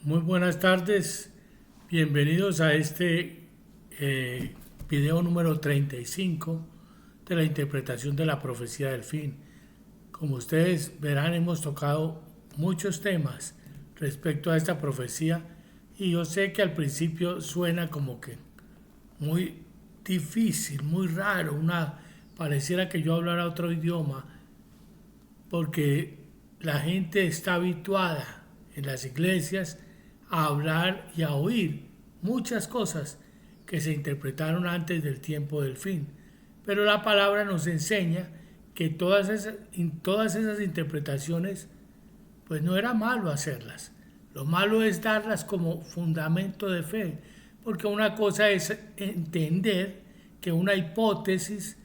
Muy buenas tardes, bienvenidos a este video número 35 de la interpretación de la profecía del fin. Como ustedes verán, hemos tocado muchos temas respecto a esta profecía y yo sé que al principio suena como que muy difícil, muy raro, pareciera que yo hablara otro idioma, porque la gente está habituada en las iglesias a hablar y a oír muchas cosas que se interpretaron antes del tiempo del fin. Pero la palabra nos enseña que todas esas interpretaciones, pues no era malo hacerlas. Lo malo es darlas como fundamento de fe, porque una cosa es entender que una hipótesis,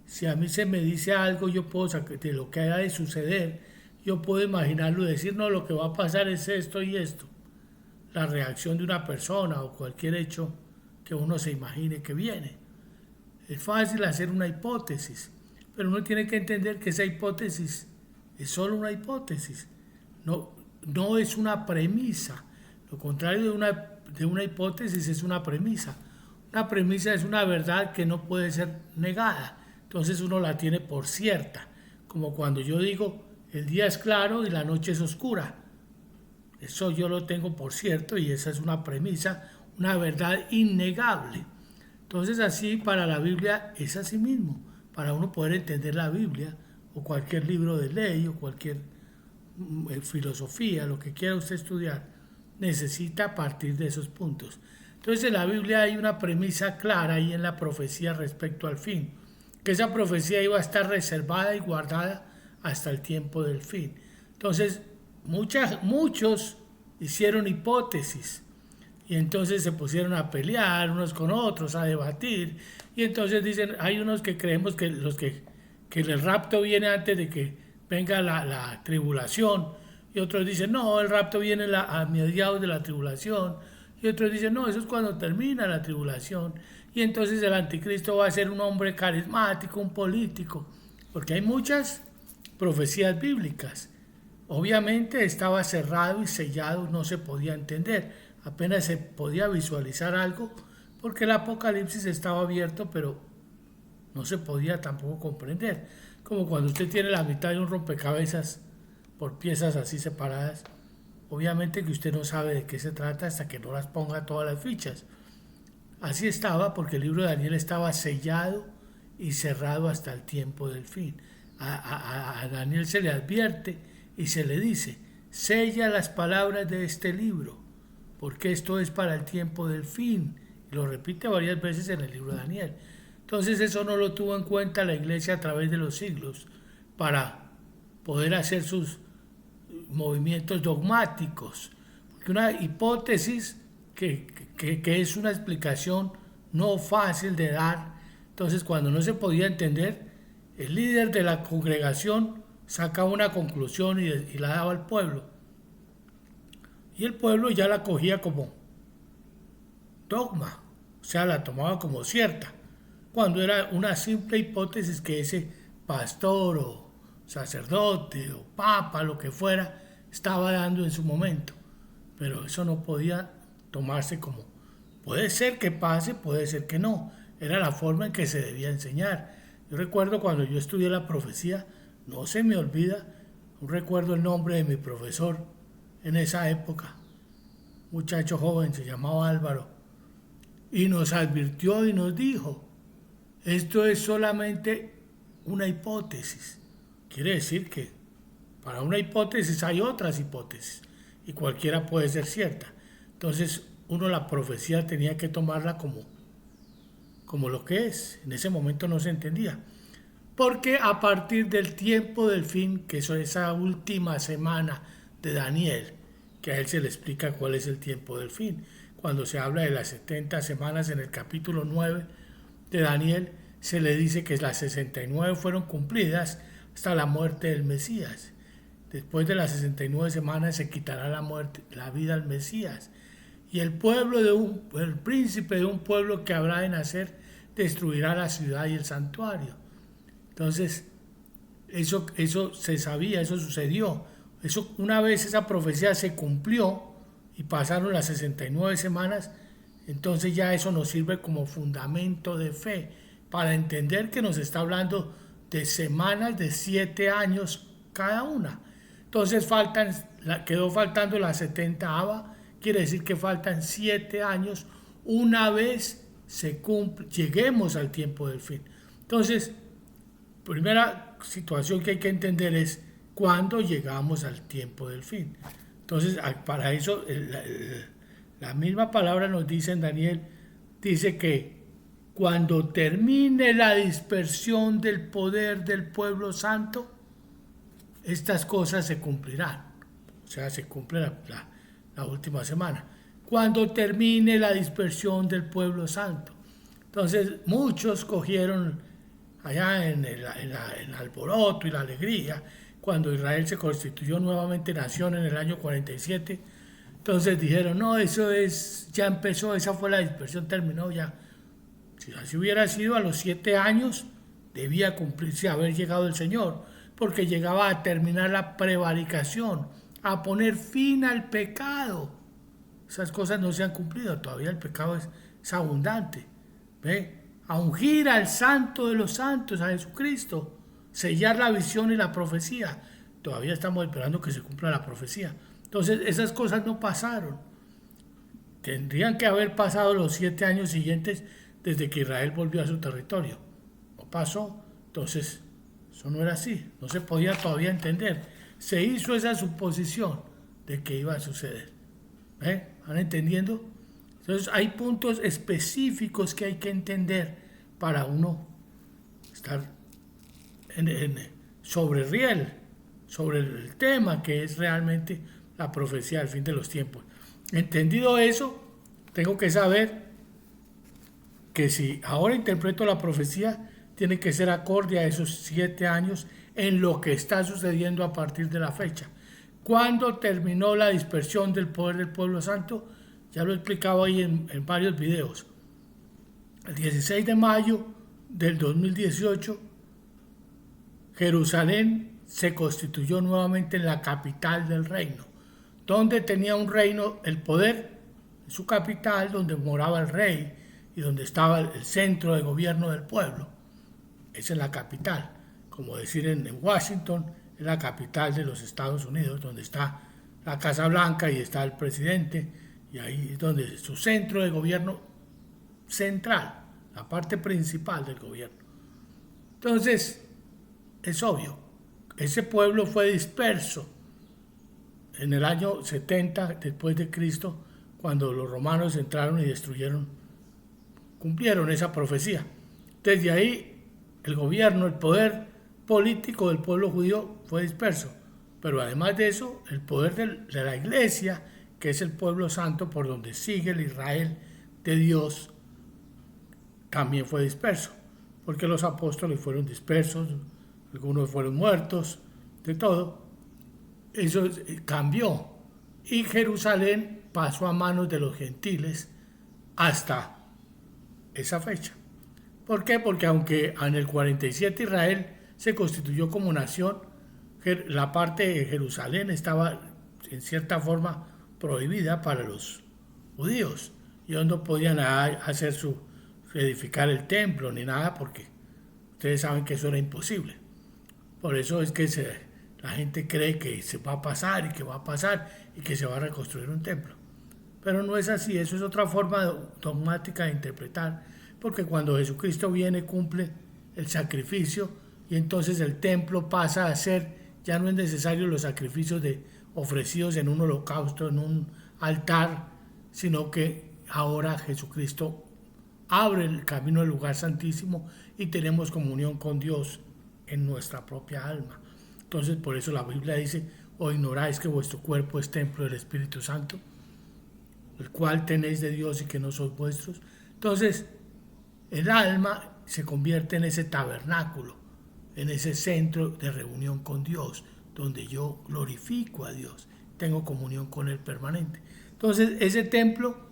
si a mí se me dice algo, yo puedo sacar de lo que haya de suceder, yo puedo imaginarlo y decir, no, lo que va a pasar es esto y esto. La reacción de una persona o cualquier hecho que uno se imagine que viene. Es fácil hacer una hipótesis, pero uno tiene que entender que esa hipótesis es solo una hipótesis, no, no es una premisa. Lo contrario de una hipótesis es una premisa. Una premisa es una verdad que no puede ser negada, entonces uno la tiene por cierta, como cuando yo digo el día es claro y la noche es oscura. Eso yo lo tengo por cierto y esa es una premisa, una verdad innegable. Entonces así para la Biblia es así mismo. Para uno poder entender la Biblia o cualquier libro de ley o cualquier filosofía, lo que quiera usted estudiar, necesita partir de esos puntos. Entonces en la Biblia hay una premisa clara ahí en la profecía respecto al fin, que esa profecía iba a estar reservada y guardada hasta el tiempo del fin. Entonces muchos hicieron hipótesis y entonces se pusieron a pelear unos con otros, a debatir, y entonces dicen, hay unos que creemos que que el rapto viene antes de que venga la tribulación, y otros dicen, no, el rapto viene a mediados de la tribulación, y otros dicen, no, eso es cuando termina la tribulación, y entonces el anticristo va a ser un hombre carismático, un político, porque hay muchas profecías bíblicas. Obviamente estaba cerrado y sellado, no se podía entender, apenas se podía visualizar algo porque el Apocalipsis estaba abierto, pero no se podía tampoco comprender. Como cuando usted tiene la mitad de un rompecabezas por piezas así separadas, obviamente que usted no sabe de qué se trata hasta que no las ponga todas las fichas. Así estaba porque el libro de Daniel estaba sellado y cerrado hasta el tiempo del fin. A Daniel se le advierte y se le dice, sella las palabras de este libro, porque esto es para el tiempo del fin. Y lo repite varias veces en el libro de Daniel. Entonces eso no lo tuvo en cuenta la iglesia a través de los siglos para poder hacer sus movimientos dogmáticos. Porque una hipótesis que es una explicación no fácil de dar, entonces cuando no se podía entender, el líder de la congregación sacaba una conclusión y la daba al pueblo. Y el pueblo ya la cogía como dogma, o sea, la tomaba como cierta, cuando era una simple hipótesis que ese pastor o sacerdote o papa, lo que fuera, estaba dando en su momento. Pero eso no podía tomarse como, puede ser que pase, puede ser que no. Era la forma en que se debía enseñar. Yo recuerdo cuando yo estudié la profecía, no se me olvida, no recuerdo el nombre de mi profesor en esa época, muchacho joven, se llamaba Álvaro, y nos advirtió y nos dijo, esto es solamente una hipótesis. Quiere decir que para una hipótesis hay otras hipótesis y cualquiera puede ser cierta. Entonces uno la profecía tenía que tomarla como lo que es. En ese momento no se entendía. Porque a partir del tiempo del fin, que es esa última semana de Daniel, que a él se le explica cuál es el tiempo del fin. Cuando se habla de las 70 semanas en el capítulo 9 de Daniel, se le dice que las 69 fueron cumplidas hasta la muerte del Mesías. Después de las 69 semanas se quitará la vida al Mesías. Y el príncipe de un pueblo que habrá de nacer destruirá la ciudad y el santuario. Entonces, eso se sabía, eso sucedió. Eso, una vez esa profecía se cumplió y pasaron las 69 semanas, entonces ya eso nos sirve como fundamento de fe para entender que nos está hablando de semanas de 7 años cada una. Entonces quedó faltando la 70ava, quiere decir que faltan 7 años una vez lleguemos al tiempo del fin. Entonces, primera situación que hay que entender es cuándo llegamos al tiempo del fin. Entonces, para eso, la misma palabra nos dice en Daniel, dice que cuando termine la dispersión del poder del pueblo santo, estas cosas se cumplirán. O sea, se cumple la última semana. Cuando termine la dispersión del pueblo santo. Entonces, muchos cogieron allá en el alboroto y la alegría, cuando Israel se constituyó nuevamente nación en el año 47. Entonces dijeron, no, ya empezó, esa fue la dispersión, terminó ya. Si así hubiera sido, a los 7 años debía cumplirse, haber llegado el Señor, porque llegaba a terminar la prevaricación, a poner fin al pecado. Esas cosas no se han cumplido, todavía el pecado es abundante. ¿Ve? A ungir al santo de los santos, a Jesucristo, sellar la visión y la profecía. Todavía estamos esperando que se cumpla la profecía. Entonces esas cosas no pasaron. Tendrían que haber pasado los 7 años siguientes desde que Israel volvió a su territorio. No pasó, entonces eso no era así, no se podía todavía entender. Se hizo esa suposición de que iba a suceder. ¿Van entendiendo? Entonces hay puntos específicos que hay que entender para uno estar sobre riel, sobre el tema que es realmente la profecía del fin de los tiempos. Entendido eso, tengo que saber que si ahora interpreto la profecía, tiene que ser acorde a esos 7 años en lo que está sucediendo a partir de la fecha. ¿Cuándo terminó la dispersión del poder del pueblo santo? Ya lo he explicado ahí en varios videos. El 16 de mayo del 2018, Jerusalén se constituyó nuevamente en la capital del reino, donde tenía un reino, el poder, en su capital, donde moraba el rey y donde estaba el centro de gobierno del pueblo. Esa es la capital, como decir en Washington, es la capital de los Estados Unidos, donde está la Casa Blanca y está el presidente, y ahí es donde su centro de gobierno central, la parte principal del gobierno. Entonces, es obvio, ese pueblo fue disperso en el año 70 después de Cristo, cuando los romanos entraron y cumplieron esa profecía. Desde ahí, el gobierno, el poder político del pueblo judío fue disperso, pero además de eso, el poder de la iglesia, que es el pueblo santo por donde sigue el Israel de Dios, también fue disperso, porque los apóstoles fueron dispersos, algunos fueron muertos, de todo. Eso cambió y Jerusalén pasó a manos de los gentiles hasta esa fecha. ¿Por qué? Porque aunque en el 47 Israel se constituyó como nación, la parte de Jerusalén estaba en cierta forma prohibida para los judíos. Ellos no podían edificar el templo ni nada, porque ustedes saben que eso era imposible. Por eso es que la gente cree que se va a pasar y que va a pasar y que se va a reconstruir un templo. Pero no es así, eso es otra forma dogmática de interpretar, porque cuando Jesucristo viene cumple el sacrificio y entonces el templo pasa a ser, ya no es necesario los sacrificios ofrecidos en un holocausto, en un altar, sino que ahora Jesucristo abre el camino al lugar santísimo y tenemos comunión con Dios en nuestra propia alma. Entonces, por eso la Biblia dice: ¿o ignoráis que vuestro cuerpo es templo del Espíritu Santo, el cual tenéis de Dios y que no sois vuestros? Entonces, el alma se convierte en ese tabernáculo, en ese centro de reunión con Dios, donde yo glorifico a Dios, tengo comunión con Él permanente. Entonces, ese templo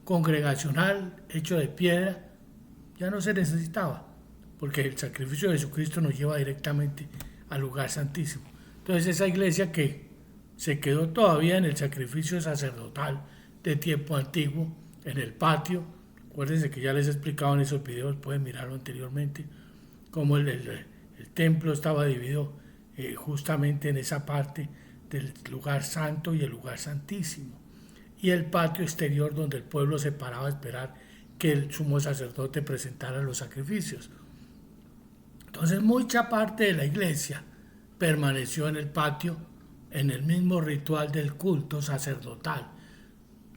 congregacional, hecho de piedra, ya no se necesitaba, porque el sacrificio de Jesucristo nos lleva directamente al lugar santísimo. Entonces, esa iglesia que se quedó todavía en el sacrificio sacerdotal de tiempo antiguo, en el patio. Acuérdense que ya les he explicado en esos videos, pueden mirarlo anteriormente, cómo el templo estaba dividido justamente en esa parte del lugar santo y el lugar santísimo, y el patio exterior donde el pueblo se paraba a esperar que el sumo sacerdote presentara los sacrificios. Entonces mucha parte de la iglesia permaneció en el patio, en el mismo ritual del culto sacerdotal.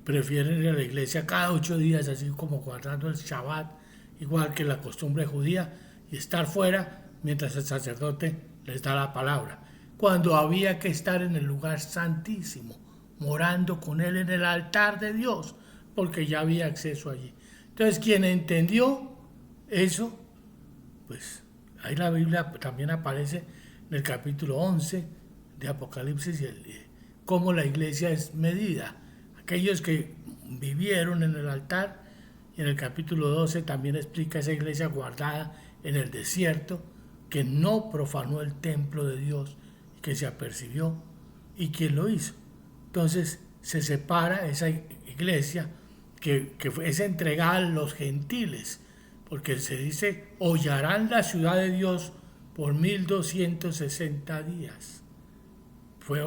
Prefieren ir a la iglesia cada 8 días, así como guardando el Shabbat, igual que la costumbre judía, y estar fuera mientras el sacerdote les da la palabra, cuando había que estar en el lugar santísimo, morando con él en el altar de Dios, porque ya había acceso allí. Entonces, quien entendió eso, pues ahí la Biblia también aparece en el capítulo 11 de Apocalipsis, cómo la iglesia es medida. Aquellos que vivieron en el altar, y en el capítulo 12 también explica esa iglesia guardada en el desierto, que no profanó el templo de Dios, que se apercibió, y quién lo hizo. Entonces se separa esa iglesia que es entregada a los gentiles, porque se dice, hollarán la ciudad de Dios por 1260 días. Fue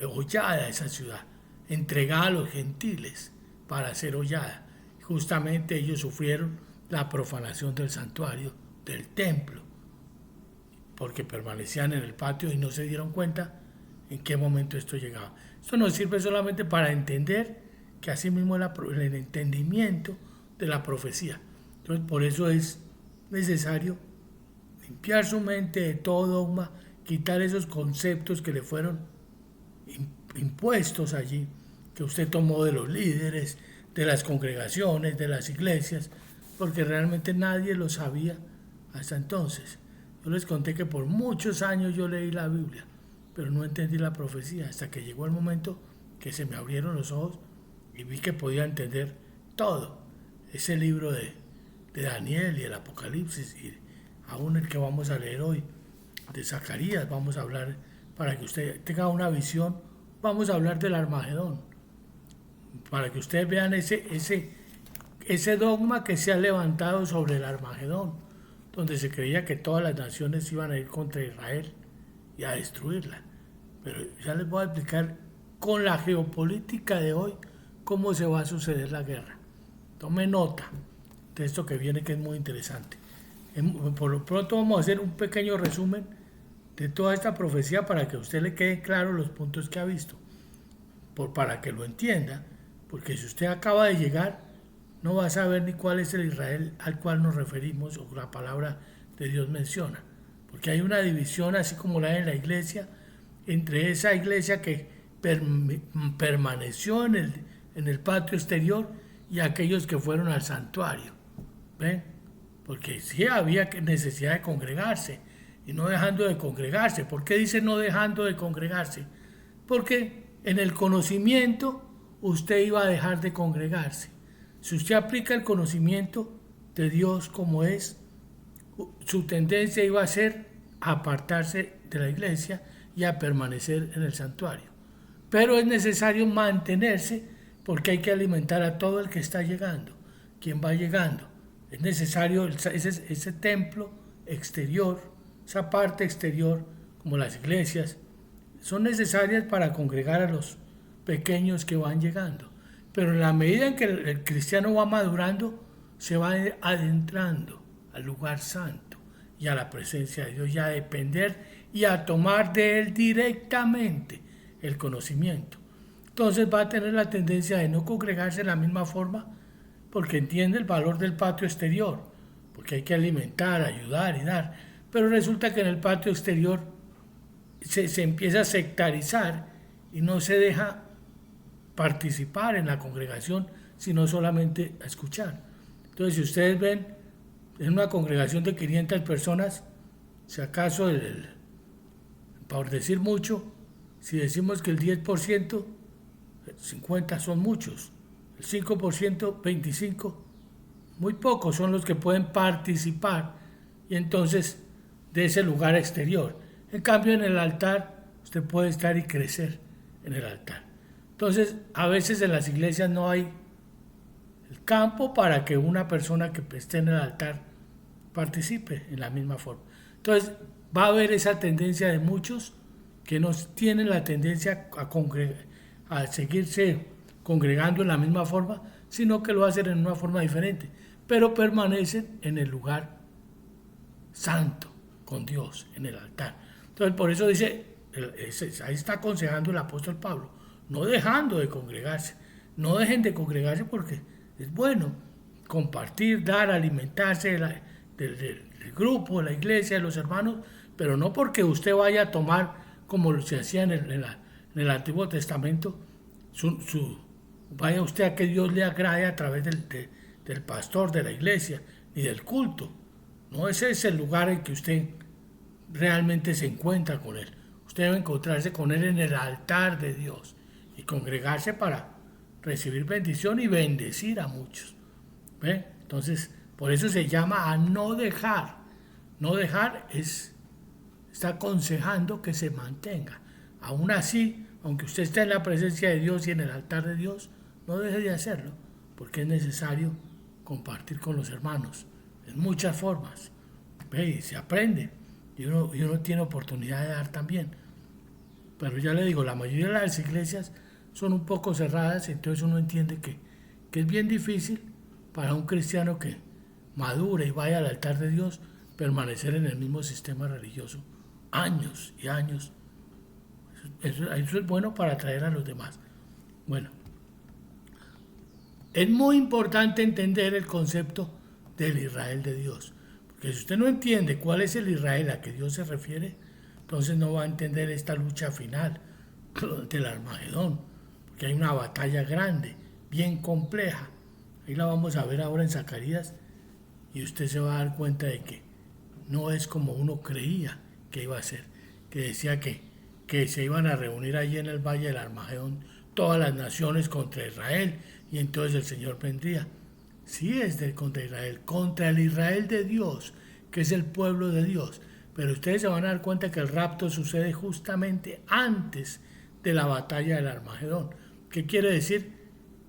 hollada esa ciudad, entregada a los gentiles para ser hollada. Justamente ellos sufrieron la profanación del santuario, del templo, porque permanecían en el patio y no se dieron cuenta en qué momento esto llegaba. Esto nos sirve solamente para entender que así mismo el entendimiento de la profecía. Entonces, por eso es necesario limpiar su mente de todo dogma, quitar esos conceptos que le fueron impuestos allí, que usted tomó de los líderes, de las congregaciones, de las iglesias, porque realmente nadie lo sabía hasta entonces. Yo les conté que por muchos años yo leí la Biblia, pero no entendí la profecía, hasta que llegó el momento que se me abrieron los ojos y vi que podía entender todo. Ese libro de Daniel y el Apocalipsis, y aún el que vamos a leer hoy, de Zacarías, vamos a hablar, para que usted tenga una visión, vamos a hablar del Armagedón, para que ustedes vean ese dogma que se ha levantado sobre el Armagedón, donde se creía que todas las naciones iban a ir contra Israel y a destruirla. Pero ya les voy a explicar con la geopolítica de hoy cómo se va a suceder la guerra. Tome nota de esto que viene, que es muy interesante. Por lo pronto vamos a hacer un pequeño resumen de toda esta profecía para que a usted le quede claro los puntos que ha visto, para que lo entienda, porque si usted acaba de llegar, no va a saber ni cuál es el Israel al cual nos referimos o la palabra de Dios menciona, porque hay una división, así como la hay en la iglesia, entre esa iglesia que permaneció en el patio exterior y aquellos que fueron al santuario. ¿Ven? Porque sí había necesidad de congregarse y no dejando de congregarse. ¿Por qué dice no dejando de congregarse? Porque en el conocimiento usted iba a dejar de congregarse. Si usted aplica el conocimiento de Dios como es, su tendencia iba a ser a apartarse de la iglesia y a permanecer en el santuario. Pero es necesario mantenerse, porque hay que alimentar a todo el que está llegando. ¿Quién va llegando? Es necesario ese templo exterior, esa parte exterior, como las iglesias, son necesarias para congregar a los pequeños que van llegando. Pero en la medida en que el cristiano va madurando, se va adentrando al lugar santo y a la presencia de Dios, y a depender y a tomar de Él directamente el conocimiento. Entonces va a tener la tendencia de no congregarse de la misma forma, porque entiende el valor del patio exterior, porque hay que alimentar, ayudar y dar. Pero resulta que en el patio exterior se empieza a sectarizar y no se deja participar en la congregación, sino solamente a escuchar. Entonces, si ustedes ven en una congregación de 500 personas, si acaso, por decir mucho, si decimos que el 10%, 50 son muchos, el 5%, 25, muy pocos son los que pueden participar, y entonces de ese lugar exterior. En cambio, en el altar usted puede estar y crecer en el altar. Entonces, a veces en las iglesias no hay el campo para que una persona que esté en el altar participe en la misma forma. Entonces, va a haber esa tendencia de muchos que no tienen la tendencia a seguirse congregando en la misma forma, sino que lo hacen en una forma diferente, pero permanecen en el lugar santo, con Dios, en el altar. Entonces, por eso dice, ahí está aconsejando el apóstol Pablo, no dejando de congregarse, no dejen de congregarse porque es bueno compartir, dar, alimentarse del grupo, de la iglesia, de los hermanos, pero no porque usted vaya a tomar, como se hacía en el Antiguo Testamento, vaya usted a que Dios le agrade a través del pastor de la iglesia ni del culto. No, ese es el lugar en que usted realmente se encuentra con Él. Usted debe encontrarse con Él en el altar de Dios y congregarse para recibir bendición y bendecir a muchos. ¿Ve? Entonces, por eso se llama a no dejar. No dejar está aconsejando que se mantenga. Aún así, aunque usted esté en la presencia de Dios y en el altar de Dios, no deje de hacerlo, porque es necesario compartir con los hermanos en muchas formas. ¿Ve? Y se aprende. Y uno tiene oportunidad de dar también. Pero ya le digo, la mayoría de las iglesias son un poco cerradas, entonces uno entiende que es bien difícil para un cristiano que madure y vaya al altar de Dios permanecer en el mismo sistema religioso años y años. Eso es bueno para atraer a los demás. Bueno, es muy importante entender el concepto del Israel de Dios, porque si usted no entiende cuál es el Israel a que Dios se refiere, entonces no va a entender esta lucha final del Armagedón, porque hay una batalla grande, bien compleja. Ahí la vamos a ver ahora en Zacarías y usted se va a dar cuenta de que no es como uno creía que iba a ser, que decía que se iban a reunir allí en el Valle del Armagedón todas las naciones contra Israel y entonces el Señor vendría. Sí es contra Israel, contra el Israel de Dios, que es el pueblo de Dios. Pero ustedes se van a dar cuenta que el rapto sucede justamente antes de la batalla del Armagedón. ¿Qué quiere decir?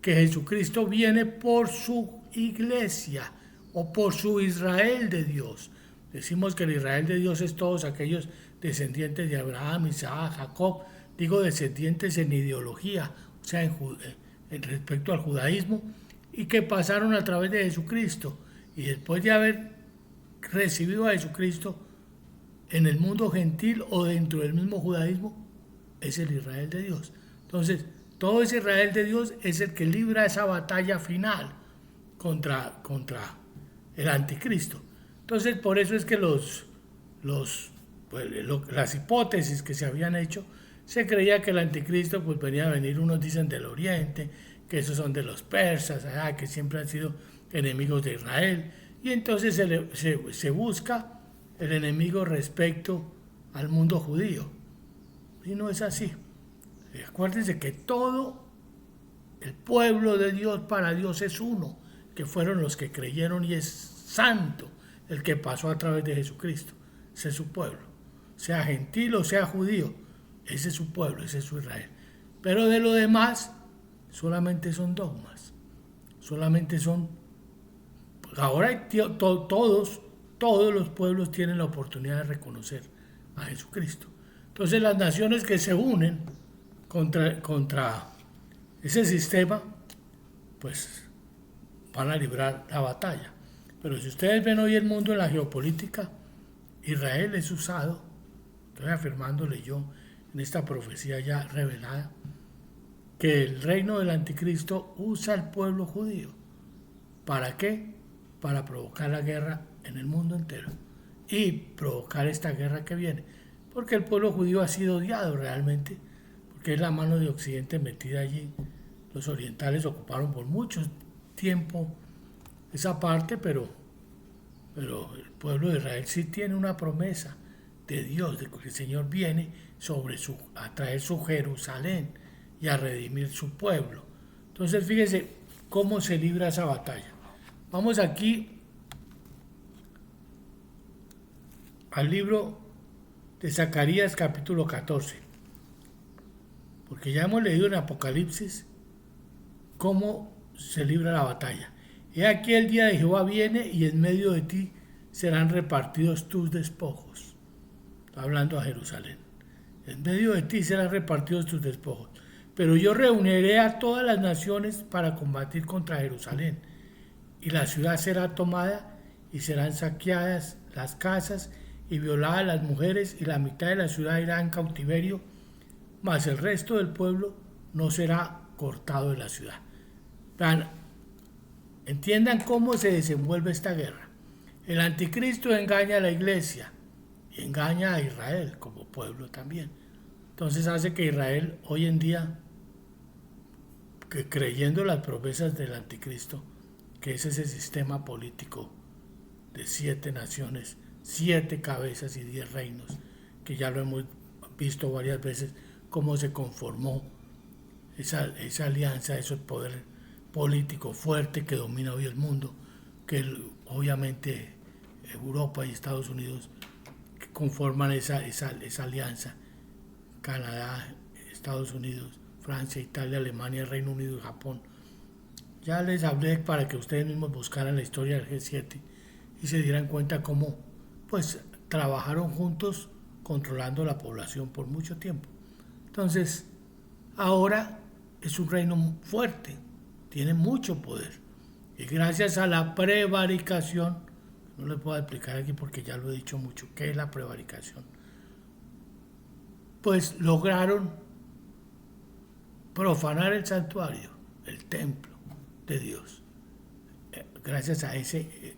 Que Jesucristo viene por su iglesia o por su Israel de Dios. Decimos que el Israel de Dios es todos aquellos descendientes de Abraham, Isaac, Jacob, digo descendientes en ideología, o sea, en respecto al judaísmo, y que pasaron a través de Jesucristo. Y después de haber recibido a Jesucristo en el mundo gentil o dentro del mismo judaísmo, es el Israel de Dios. Entonces, todo ese Israel de Dios es el que libra esa batalla final contra el anticristo. Entonces, por eso es que las hipótesis que se habían hecho, se creía que el anticristo pues venía a venir, unos dicen del oriente, que esos son de los persas, que siempre han sido enemigos de Israel, y entonces se busca el enemigo respecto al mundo judío. Y no es así. Acuérdense que todo el pueblo de Dios para Dios es uno, que fueron los que creyeron, y es santo el que pasó a través de Jesucristo. Ese es su pueblo. Sea gentil o sea judío, ese es su pueblo, ese es su Israel. Pero de lo demás, solamente son dogmas. Solamente son... Ahora todos los pueblos tienen la oportunidad de reconocer a Jesucristo. Entonces las naciones que se unen contra ese sistema, pues van a librar la batalla. Pero si ustedes ven hoy el mundo en la geopolítica, Israel es usado, estoy afirmándole yo en esta profecía ya revelada, que el reino del anticristo usa al pueblo judío. ¿Para qué? Para provocar la guerra en el mundo entero y provocar esta guerra que viene. Porque el pueblo judío ha sido odiado realmente, porque es la mano de Occidente metida allí. Los orientales ocuparon por mucho tiempo esa parte, pero el pueblo de Israel sí tiene una promesa de Dios, de que el Señor viene a traer su Jerusalén y a redimir su pueblo. Entonces fíjese cómo se libra esa batalla. Vamos aquí al libro de Zacarías capítulo 14. porque ya hemos leído en Apocalipsis cómo se libra la batalla. He aquí el día de Jehová viene y en medio de ti serán repartidos tus despojos. Está hablando a Jerusalén. En medio de ti serán repartidos tus despojos. Pero yo reuniré a todas las naciones para combatir contra Jerusalén. Y la ciudad será tomada y serán saqueadas las casas y violadas las mujeres y la mitad de la ciudad irá en cautiverio, mas el resto del pueblo no será cortado de la ciudad. Vean, entiendan cómo se desenvuelve esta guerra. El anticristo engaña a la iglesia y engaña a Israel como pueblo también. Entonces hace que Israel hoy en día, que creyendo las promesas del anticristo, que es ese sistema político de 7 naciones, 7 cabezas y 10 reinos, que ya lo hemos visto varias veces, cómo se conformó esa alianza, ese poder político fuerte que domina hoy el mundo, que obviamente Europa y Estados Unidos que conforman esa alianza, Canadá, Estados Unidos, Francia, Italia, Alemania, Reino Unido y Japón. Ya les hablé para que ustedes mismos buscaran la historia del G7 y se dieran cuenta cómo pues trabajaron juntos controlando la población por mucho tiempo. Entonces, ahora es un reino fuerte, tiene mucho poder. Y gracias a la prevaricación, no les puedo explicar aquí porque ya lo he dicho mucho, ¿qué es la prevaricación? Pues lograron profanar el santuario, el templo de Dios. Gracias a ese,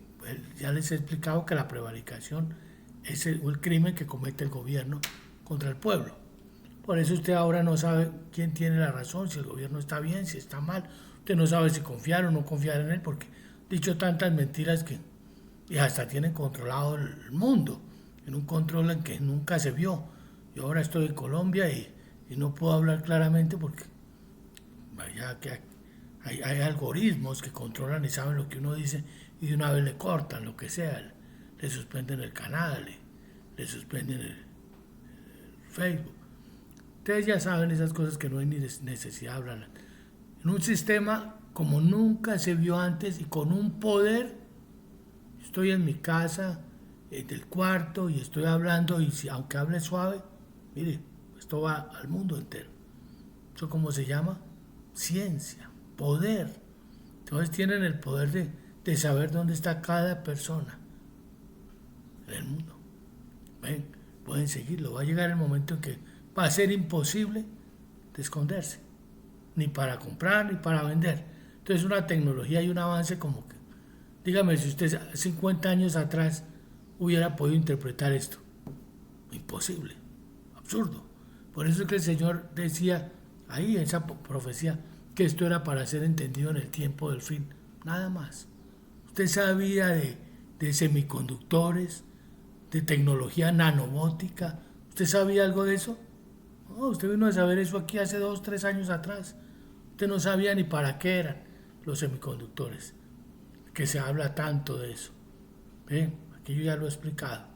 ya les he explicado que la prevaricación es el crimen que comete el gobierno contra el pueblo. Por eso usted ahora no sabe quién tiene la razón, si el gobierno está bien, si está mal. Usted no sabe si confiar o no confiar en él porque dicho tantas mentiras que y hasta tienen controlado el mundo, en un control en que nunca se vio. Yo ahora estoy en Colombia y no puedo hablar claramente porque vaya que hay algoritmos que controlan y saben lo que uno dice y de una vez le cortan lo que sea, le suspenden el canal, le suspenden el Facebook. Ustedes ya saben esas cosas que no hay ni necesidad de hablar. En un sistema como nunca se vio antes y con un poder, estoy en mi casa, del cuarto y estoy hablando y aunque hable suave, mire, esto va al mundo entero. ¿Eso cómo se llama? Ciencia, poder. Entonces tienen el poder de saber dónde está cada persona en el mundo. Ven, pueden seguirlo. Va a llegar el momento en que va a ser imposible de esconderse, ni para comprar ni para vender. Entonces una tecnología y un avance como que, dígame si usted 50 años atrás hubiera podido interpretar esto. Imposible, absurdo. Por eso es que el Señor decía ahí en esa profecía que esto era para ser entendido en el tiempo del fin, nada más. Usted sabía de semiconductores, de tecnología nanobótica. ¿Usted sabía algo de eso? No, usted vino a saber eso aquí hace 2, 3 años atrás. Usted no sabía ni para qué eran los semiconductores, que se habla tanto de eso. ¿Ven? Aquí yo ya lo he explicado.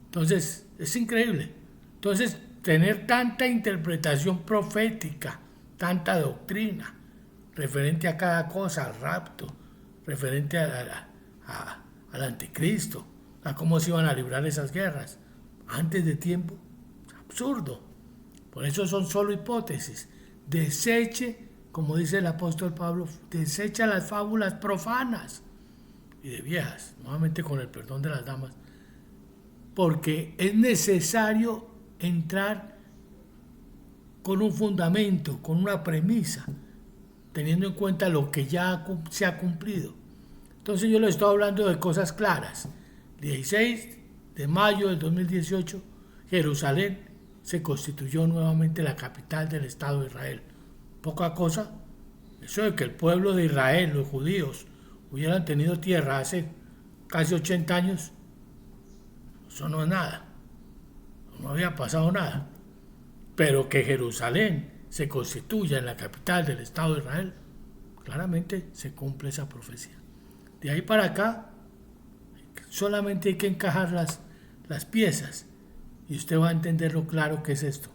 Entonces, es increíble. Entonces, tener tanta interpretación profética, tanta doctrina, referente a cada cosa, al rapto, referente al anticristo, a cómo se iban a librar esas guerras, antes de tiempo, es absurdo. Por eso son solo hipótesis. Deseche, como dice el apóstol Pablo, desecha las fábulas profanas y de viejas, nuevamente con el perdón de las damas, porque es necesario entrar con un fundamento, con una premisa, teniendo en cuenta lo que ya se ha cumplido. Entonces yo le estoy hablando de cosas claras. 16 de mayo del 2018, Jerusalén se constituyó nuevamente la capital del Estado de Israel. Poca cosa, eso de que el pueblo de Israel, los judíos, hubieran tenido tierra hace casi 80 años, eso no es nada, no había pasado nada. Pero que Jerusalén se constituya en la capital del Estado de Israel, claramente se cumple esa profecía. De ahí para acá, solamente hay que encajar las piezas y usted va a entender lo claro que es esto.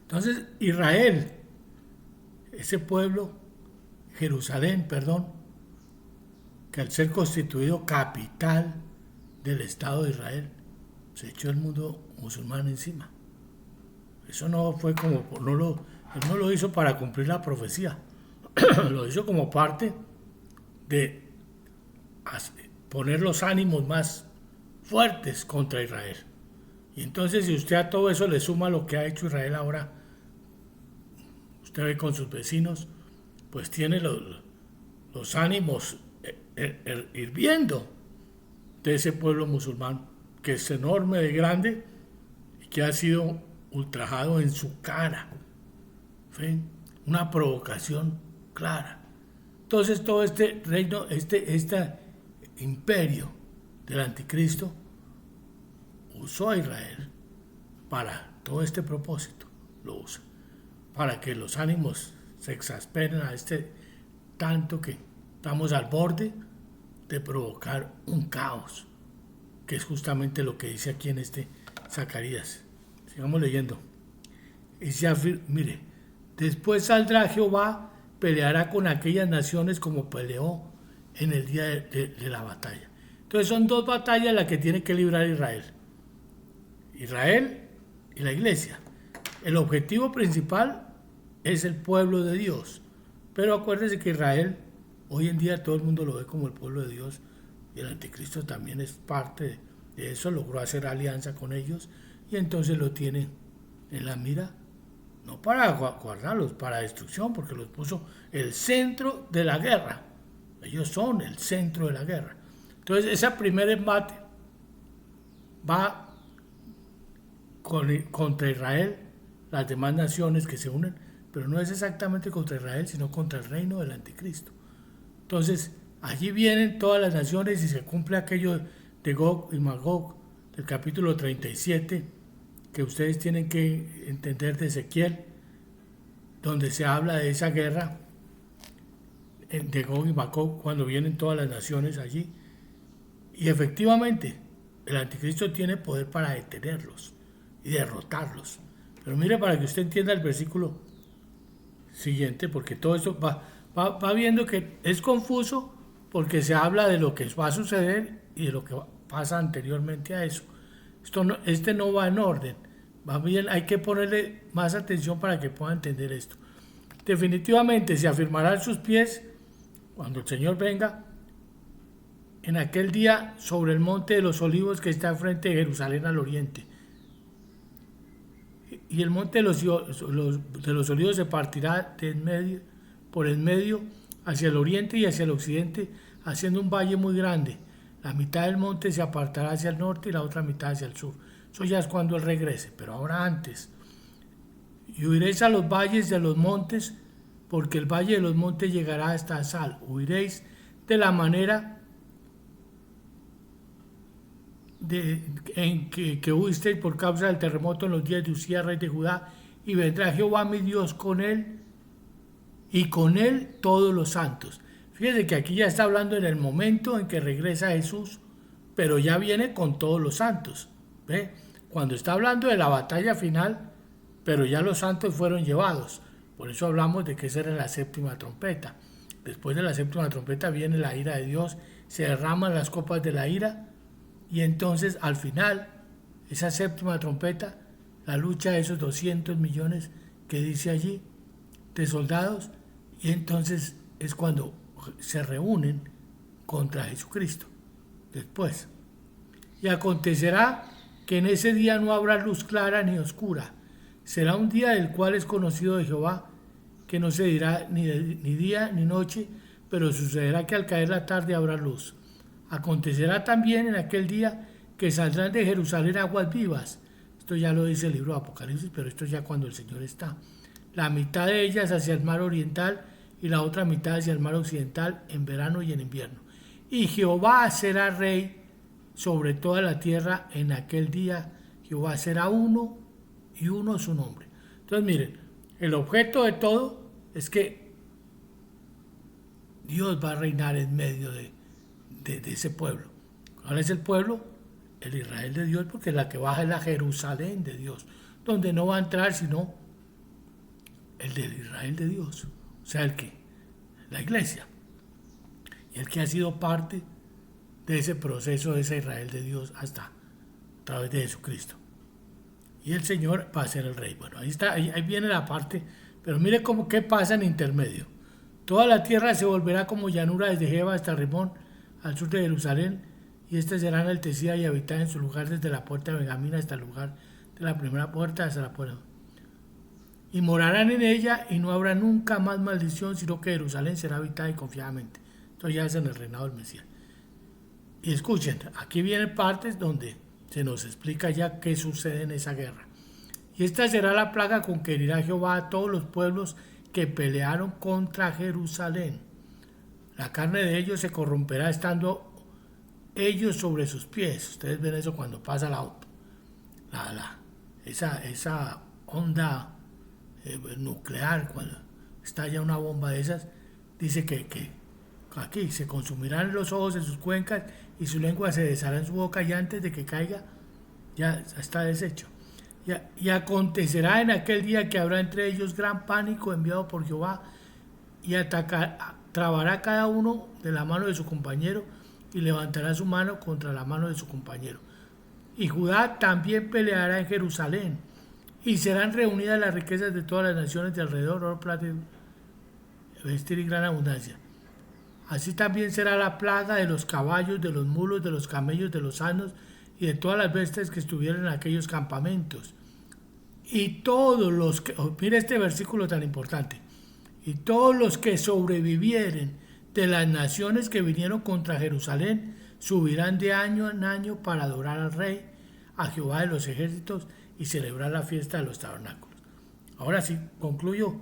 Entonces Israel, ese pueblo, Jerusalén, perdón, que al ser constituido capital del Estado de Israel, se echó el mundo musulmán encima. Eso no fue como, él no lo hizo para cumplir la profecía, lo hizo como parte de poner los ánimos más fuertes contra Israel. Y entonces si usted a todo eso le suma lo que ha hecho Israel ahora, usted ve con sus vecinos, pues tiene los ánimos hirviendo de ese pueblo musulmán, que es enorme de grande y que ha sido ultrajado en su cara. ¿Sí? Una provocación clara. Entonces todo este reino, este imperio del anticristo usó a Israel para todo este propósito, lo usa, para que los ánimos se exasperen a tanto que estamos al borde de provocar un caos, que es justamente lo que dice aquí en Zacarías. Sigamos leyendo. Y mire, después saldrá Jehová, peleará con aquellas naciones como peleó en el día de la batalla. Entonces son dos batallas las que tiene que librar Israel. Israel y la iglesia. El objetivo principal es el pueblo de Dios. Pero acuérdense que Israel, hoy en día todo el mundo lo ve como el pueblo de Dios, y el anticristo también es parte de eso, logró hacer alianza con ellos, y entonces lo tiene en la mira, no para guardarlos, para destrucción, porque los puso el centro de la guerra. Ellos son el centro de la guerra. Entonces ese primer embate va contra Israel, las demás naciones que se unen, pero no es exactamente contra Israel, sino contra el reino del anticristo. Entonces, allí vienen todas las naciones y se cumple aquello de Gog y Magog, del capítulo 37, que ustedes tienen que entender de Ezequiel, donde se habla de esa guerra de Gog y Magog, cuando vienen todas las naciones allí. Y efectivamente, el anticristo tiene poder para detenerlos y derrotarlos. Pero mire, para que usted entienda el versículo siguiente, porque todo eso va viendo que es confuso, porque se habla de lo que va a suceder y de lo que pasa anteriormente a eso. Este no va en orden, va bien, hay que ponerle más atención para que pueda entender esto. Definitivamente se afirmarán sus pies cuando el Señor venga en aquel día sobre el monte de los olivos que está frente de Jerusalén al oriente. Y el monte de los olivos se partirá por el medio hacia el oriente y hacia el occidente, haciendo un valle muy grande. La mitad del monte se apartará hacia el norte y la otra mitad hacia el sur. Eso ya es cuando Él regrese, pero ahora antes. Y huiréis a los valles de los montes, porque el valle de los montes llegará hasta Asal. Huiréis de la manera en que huisteis por causa del terremoto en los días de Usías, rey de Judá, y vendrá Jehová mi Dios con él, y con él todos los santos. Fíjense que aquí ya está hablando en el momento en que regresa Jesús, pero ya viene con todos los santos. ¿Ve? Cuando está hablando de la batalla final, pero ya los santos fueron llevados. Por eso hablamos de que esa era la séptima trompeta. Después de la séptima trompeta viene la ira de Dios, se derraman las copas de la ira, y entonces al final, esa séptima trompeta, la lucha de esos 200 millones que dice allí, de soldados, y entonces es cuando se reúnen contra Jesucristo. Después, y acontecerá que en ese día no habrá luz clara ni oscura. Será un día del cual es conocido de Jehová, que no se dirá ni día ni noche, pero sucederá que al caer la tarde habrá luz. Acontecerá también en aquel día que saldrán de Jerusalén aguas vivas. Esto ya lo dice el libro de Apocalipsis, pero esto ya cuando el Señor está. La mitad de ellas hacia el mar oriental y la otra mitad hacia el mar occidental en verano y en invierno. Y Jehová será rey sobre toda la tierra en aquel día. Jehová será uno y uno su nombre. Entonces miren, el objeto de todo es que Dios va a reinar en medio de ese pueblo. ¿Cuál es el pueblo? El Israel de Dios, porque la que baja es la Jerusalén de Dios, donde no va a entrar sino el del Israel de Dios, o sea, el que, la iglesia, y el que ha sido parte de ese proceso de ese Israel de Dios hasta a través de Jesucristo. Y el Señor va a ser el rey. Bueno, ahí está, ahí viene la parte, pero mire cómo qué pasa en intermedio. Toda la tierra se volverá como llanura desde Jeba hasta Rimón, al sur de Jerusalén, y éste será enaltecida y habitada en su lugar desde la puerta de Benjamín hasta el lugar de la primera puerta hasta la puerta. Y morarán en ella y no habrá nunca más maldición, sino que Jerusalén será habitada y confiadamente. Esto ya es en el reinado del Mesías. Y escuchen, aquí vienen partes donde se nos explica ya qué sucede en esa guerra. Y esta será la plaga con que herirá Jehová a todos los pueblos que pelearon contra Jerusalén. La carne de ellos se corromperá estando ellos sobre sus pies. Ustedes ven eso cuando pasa esa onda nuclear, cuando estalla una bomba de esas, dice que aquí se consumirán los ojos en sus cuencas y su lengua se deshará en su boca, y antes de que caiga ya está deshecho. Y acontecerá en aquel día que habrá entre ellos gran pánico enviado por Jehová, y trabará cada uno de la mano de su compañero y levantará su mano contra la mano de su compañero. Y Judá también peleará en Jerusalén, y serán reunidas las riquezas de todas las naciones de alrededor, oro, plata, vestir y gran abundancia. Así también será la plaga de los caballos, de los mulos, de los camellos, de los asnos y de todas las bestias que estuvieran en aquellos campamentos. Y todos los que, mire este versículo tan importante, y todos los que sobrevivieren de las naciones que vinieron contra Jerusalén subirán de año en año para adorar al Rey, a Jehová de los ejércitos, y celebrar la fiesta de los tabernáculos. Ahora sí, concluyo.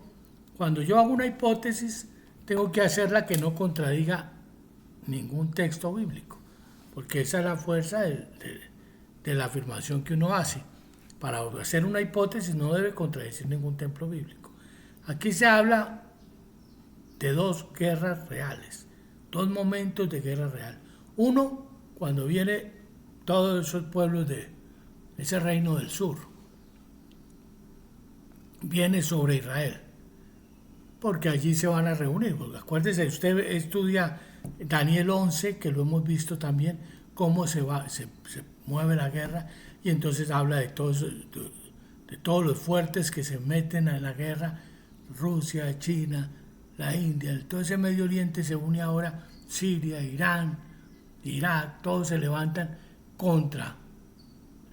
Cuando yo hago una hipótesis, tengo que hacerla que no contradiga ningún texto bíblico, porque esa es la fuerza de la afirmación que uno hace. Para hacer una hipótesis no debe contradecir ningún texto bíblico. Aquí se habla de dos guerras reales, dos momentos de guerra real. Uno, cuando viene todos esos pueblos de ese reino del sur, viene sobre Israel, porque allí se van a reunir. Porque acuérdese, usted estudia Daniel 11, que lo hemos visto también, cómo se mueve la guerra, y entonces habla de todos los fuertes que se meten en la guerra, Rusia, China, la India, todo ese Medio Oriente se une ahora, Siria, Irán, Irak, todos se levantan contra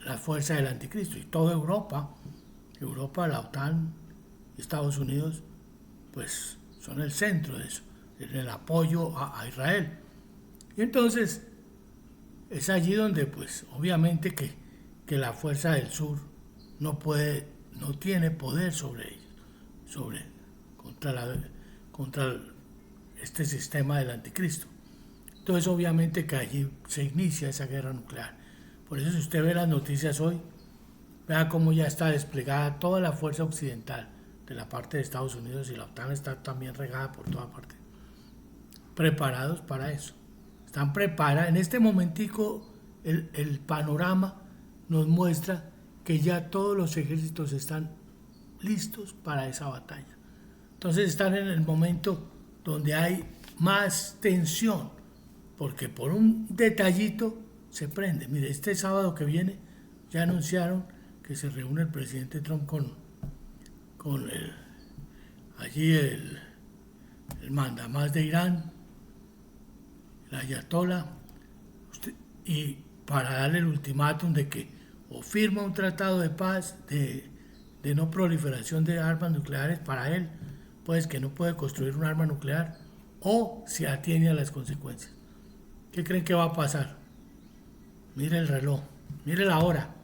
la fuerza del anticristo. Y toda Europa, la OTAN, Estados Unidos, pues son el centro de eso, el apoyo a Israel. Y entonces es allí donde pues obviamente que la fuerza del sur no tiene poder sobre ellos, contra este sistema del anticristo. Entonces obviamente que allí se inicia esa guerra nuclear. Por eso si usted ve las noticias hoy, vea cómo ya está desplegada toda la fuerza occidental de la parte de Estados Unidos, y la OTAN está también regada por toda parte, preparados para eso. Están preparados. En este momentico el panorama nos muestra que ya todos los ejércitos están listos para esa batalla. Entonces están en el momento donde hay más tensión, porque por un detallito se prende. Mire, este sábado que viene ya anunciaron que se reúne el presidente Trump con allí el mandamás de Irán, el ayatollah, y para darle el ultimátum de que o firma un tratado de paz de no proliferación de armas nucleares para él, pues que no puede construir un arma nuclear, o se atiene a las consecuencias. ¿Qué creen que va a pasar? Mire el reloj, mire la hora.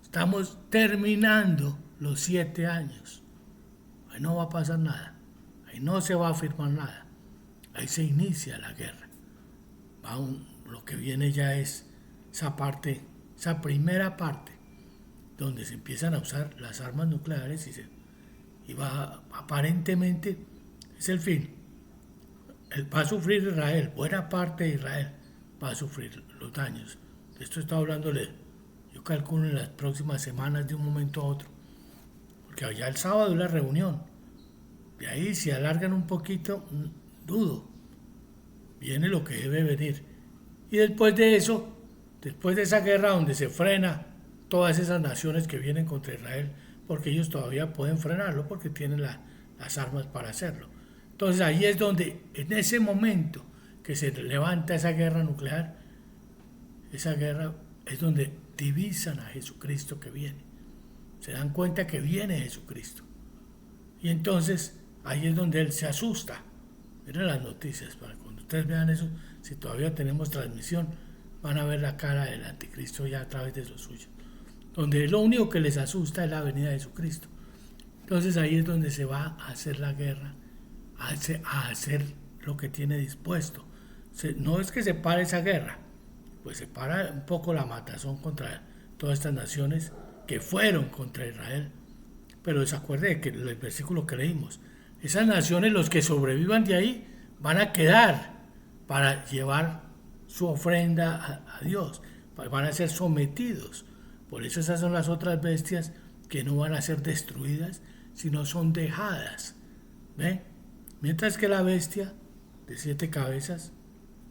Estamos terminando los 7 años. Ahí no va a pasar nada. Ahí no se va a firmar nada. Ahí se inicia la guerra. Lo que viene ya es esa parte, esa primera parte, donde se empiezan a usar las armas nucleares y aparentemente es el fin. Va a sufrir Israel, buena parte de Israel va a sufrir los daños. De esto estoy hablándole, yo calculo en las próximas semanas, de un momento a otro. Porque allá el sábado es la reunión, De ahí si alargan un poquito, dudo, viene lo que debe venir. Y después de eso, después de esa guerra donde se frena todas esas naciones que vienen contra Israel, porque ellos todavía pueden frenarlo porque tienen las armas para hacerlo. Entonces ahí es donde, en ese momento que se levanta esa guerra nuclear, esa guerra es donde divisan a Jesucristo que viene. Se dan cuenta que viene Jesucristo. Y entonces ahí es donde él se asusta. Miren las noticias, para cuando ustedes vean eso, si todavía tenemos transmisión, van a ver la cara del anticristo ya a través de los suyos. Donde lo único que les asusta es la venida de Jesucristo. Entonces ahí es donde se va a hacer la guerra, a hacer lo que tiene dispuesto. No es que se pare esa guerra, pues se para un poco la matazón contra todas estas naciones que fueron contra Israel. Pero se acuerde que el versículo que leímos, esas naciones, los que sobrevivan de ahí, van a quedar para llevar su ofrenda a Dios, van a ser sometidos. Por eso esas son las otras bestias que no van a ser destruidas, sino son dejadas. ¿Ve? Mientras que la bestia de 7 cabezas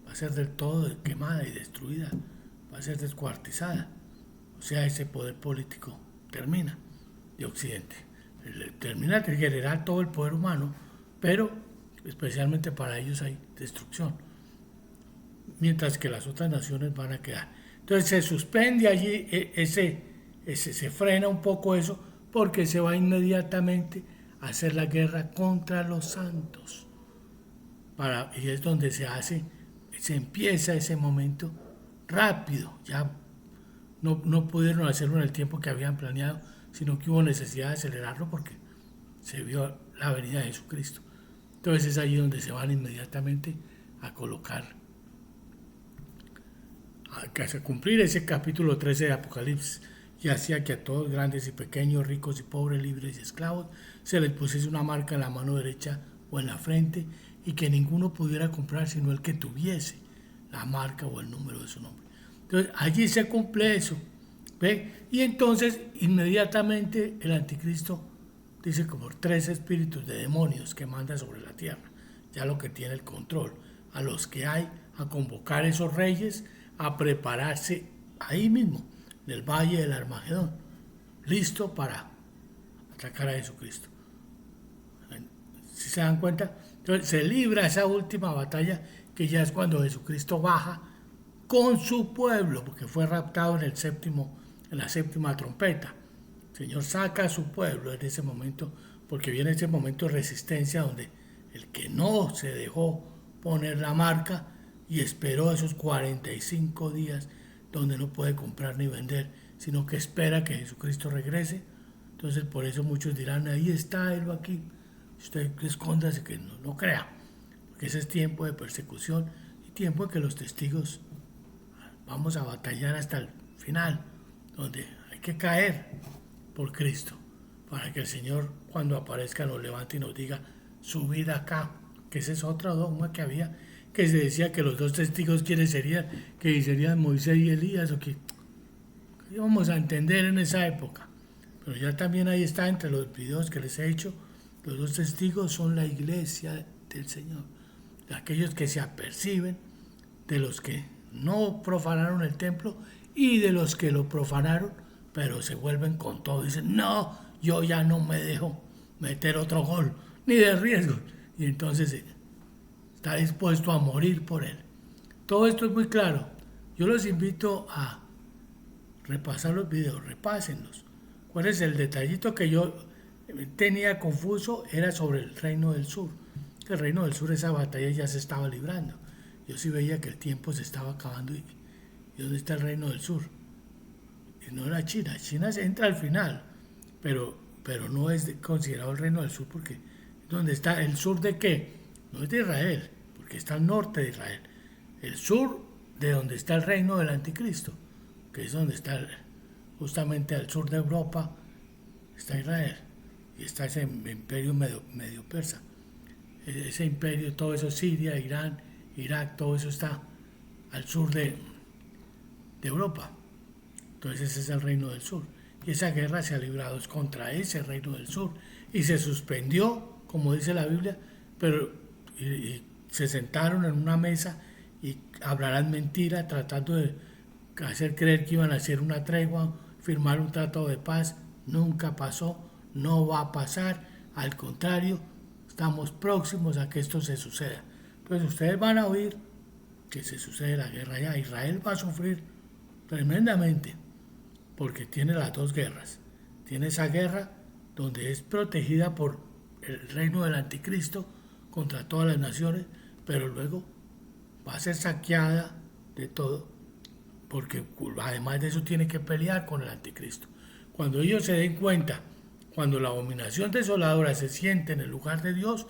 va a ser del todo quemada y destruida, va a ser descuartizada. O sea, ese poder político termina de Occidente. Termina de generar todo el poder humano, pero especialmente para ellos hay destrucción. Mientras que las otras naciones van a quedar. Entonces se suspende allí, se frena un poco eso, porque se va inmediatamente a hacer la guerra contra los santos. Y es donde se empieza ese momento rápido. Ya no pudieron hacerlo en el tiempo que habían planeado, sino que hubo necesidad de acelerarlo porque se vio la venida de Jesucristo. Entonces es ahí donde se van inmediatamente a colocar, a cumplir ese capítulo 13 de Apocalipsis, y hacía que a todos, grandes y pequeños, ricos y pobres, libres y esclavos, se les pusiese una marca en la mano derecha o en la frente, y que ninguno pudiera comprar sino el que tuviese la marca o el número de su nombre. Entonces allí se cumple eso. ¿Ve? Y entonces inmediatamente el anticristo dice como 3 espíritus de demonios que manda sobre la tierra, ya lo que tiene el control, a los que hay, a convocar esos reyes a prepararse ahí mismo, en el valle del Armagedón, listo para atacar a Jesucristo. ¿Sí se dan cuenta? Entonces se libra esa última batalla, que ya es cuando Jesucristo baja con su pueblo, porque fue raptado en la séptima trompeta. El Señor saca a su pueblo en ese momento, porque viene ese momento de resistencia donde el que no se dejó poner la marca y esperó esos 45 días donde no puede comprar ni vender, sino que espera que Jesucristo regrese. Entonces por eso muchos dirán, ahí está él aquí. Usted escóndase, que no crea, porque ese es tiempo de persecución y tiempo en que los testigos vamos a batallar hasta el final, donde hay que caer por Cristo, para que el Señor cuando aparezca nos levante y nos diga, subid acá, que ese es otro dogma que había, que se decía que los 2 testigos, ¿quiénes serían? Que serían Moisés y Elías, o que íbamos a entender en esa época. Pero ya también ahí está, entre los videos que les he hecho, los 2 testigos son la iglesia del Señor, de aquellos que se aperciben, de los que no profanaron el templo y de los que lo profanaron, pero se vuelven con todo. Dicen, no, yo ya no me dejo meter otro gol, ni de riesgo. Y entonces está dispuesto a morir por él. Todo esto es muy claro. Yo los invito a repasar los videos, repásenlos. ¿Cuál es el detallito que yo tenía confuso? Era sobre el reino del sur. Que el reino del sur, esa batalla ya se estaba librando. Yo sí veía que el tiempo se estaba acabando. ¿Y dónde está el reino del sur? Y no era China. China se entra al final, pero no es considerado el reino del sur, porque ¿dónde está el sur de qué? No es de Israel, porque está al norte de Israel. El sur de donde está el reino del anticristo, que es donde está justamente al sur de Europa, está Israel. Y está ese imperio medio persa. Ese imperio, todo eso, Siria, Irán, Irak, todo eso está al sur de Europa. Entonces ese es el reino del sur. Y esa guerra se ha librado contra ese reino del sur. Y se suspendió como dice la Biblia, pero y se sentaron en una mesa y hablarán mentira tratando de hacer creer que iban a hacer una tregua, firmar un tratado de paz. Nunca pasó, no va a pasar, al contrario, estamos próximos a que esto se suceda. Entonces ustedes van a oír que se sucede la guerra allá. Israel va a sufrir tremendamente porque tiene las dos guerras. Tiene esa guerra donde es protegida por el reino del anticristo contra todas las naciones, pero luego va a ser saqueada de todo, porque además de eso tiene que pelear con el anticristo. Cuando ellos se den cuenta, cuando la abominación desoladora se siente en el lugar de Dios,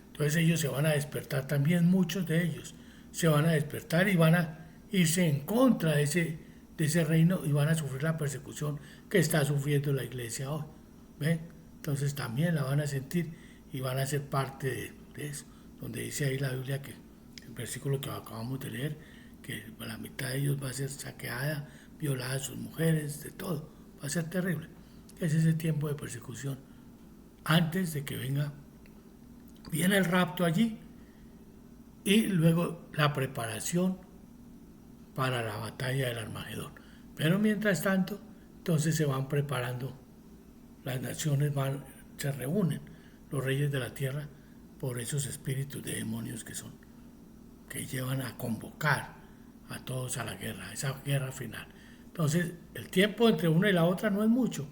entonces ellos se van a despertar también, muchos de ellos se van a despertar y van a irse en contra de ese reino y van a sufrir la persecución que está sufriendo la iglesia hoy. ¿Ven? Entonces también la van a sentir y van a ser parte de eso, donde dice ahí la Biblia que el versículo que acabamos de leer, que la mitad de ellos va a ser saqueada, violada sus mujeres, de todo, va a ser terrible. Es ese tiempo de persecución antes de que viene el rapto allí y luego la preparación para la batalla del Armagedón. Pero mientras tanto, entonces se van preparando, las naciones se reúnen, los reyes de la tierra, por esos espíritus de demonios que llevan a convocar a todos a la guerra, a esa guerra final. Entonces, el tiempo entre una y la otra no es mucho,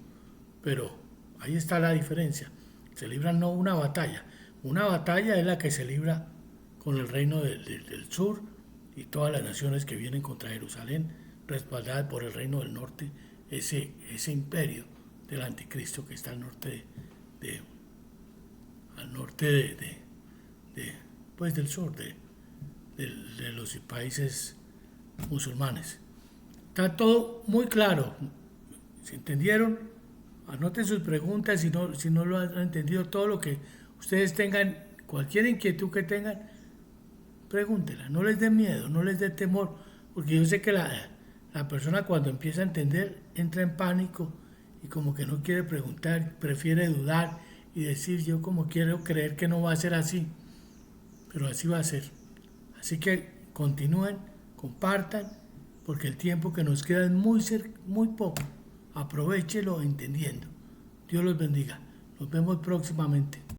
pero ahí está la diferencia. Se libran no una batalla es la que se libra con el reino del sur y todas las naciones que vienen contra Jerusalén, respaldadas por el reino del norte, ese imperio del anticristo que está al norte del sur, de los países musulmanes. Está todo muy claro. ¿Se entendieron? Anoten sus preguntas si no lo han entendido. Todo lo que ustedes tengan, cualquier inquietud que tengan, pregúntela. No les dé miedo, no les dé temor, porque yo sé que la persona cuando empieza a entender entra en pánico y como que no quiere preguntar, prefiere dudar y decir yo como quiero creer que no va a ser así, pero así va a ser. Así que continúen, compartan, porque el tiempo que nos queda es muy poco. Aprovéchelo entendiendo. Dios los bendiga. Nos vemos próximamente.